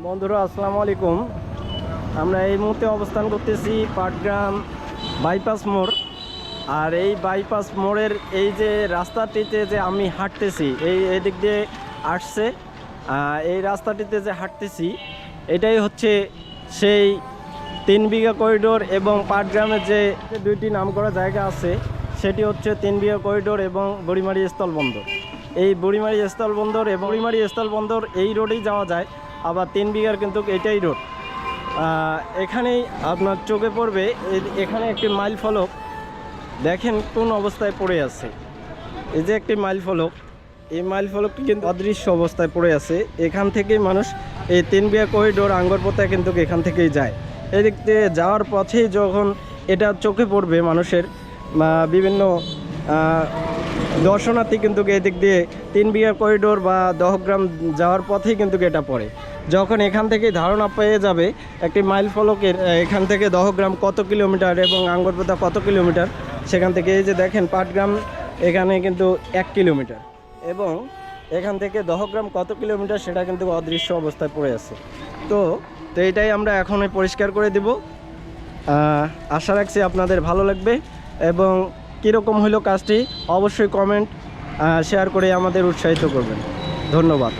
বন্ধুরা আসসালামু আলাইকুম। আমরা এই মুহূর্তে অবস্থান করতেছি পাটগ্রাম বাইপাস মোড়। আর এই বাইপাস মোড়ের এই যে রাস্তাটিতে যে আমি হাঁটতেছি, এই দিক দিয়ে আসছে, এই রাস্তাটিতে যে হাঁটতেছি এটাই হচ্ছে সেই 3 বিঘা করিডোর এবং পাটগ্রামের যে দুইটি নামকরা জায়গা আছে সেটি হচ্ছে 3 বিঘা করিডোর এবং বুড়িমারি স্থলবন্দর। এই বুড়িমারি স্থলবন্দর এবং বুড়িমারি স্থলবন্দর এই রোডেই যাওয়া যায়, আবার 3 বিঘার কিন্তু এটাই রোড। এখানেই আপনার চোখে পড়বে এখানে একটি মাইল ফলক, দেখেন কোন অবস্থায় পড়ে আছে। এই যে একটি মাইল ফলক, এই মাইল ফলকটি কিন্তু অদৃশ্য অবস্থায় পড়ে আছে। এখান থেকেই মানুষ এই 3 বিঘা করিডোর আঙ্গরপোতা কিন্তু এখান থেকেই যায়। এদিক দিয়ে যাওয়ার পথেই যখন এটা চোখে পড়বে মানুষের, বিভিন্ন দর্শনার্থী কিন্তু এদিক দিয়ে 3 বিঘা করিডোর বা দহগ্রাম যাওয়ার পথেই কিন্তু এটা পড়ে। যখন এখান থেকে ধারণা পেয়ে যাবে একটি মাইল ফলকের এখান থেকে দহগ্রাম কত কিলোমিটার এবং আঙ্গরপোতা কত কিলোমিটার, সেখান থেকে এই যে দেখেন পাটগ্রাম এখানে কিন্তু 1 কিলোমিটার এবং এখান থেকে দহগ্রাম কত কিলোমিটার সেটা কিন্তু অদৃশ্য অবস্থায় পড়ে আছে। তো এটাই আমরা এখন পরিষ্কার করে দেব। আশা রাখছি আপনাদের ভালো লাগবে এবং কীরকম হলো কাজটি অবশ্যই কমেন্ট শেয়ার করে আমাদের উৎসাহিত করবেন। ধন্যবাদ।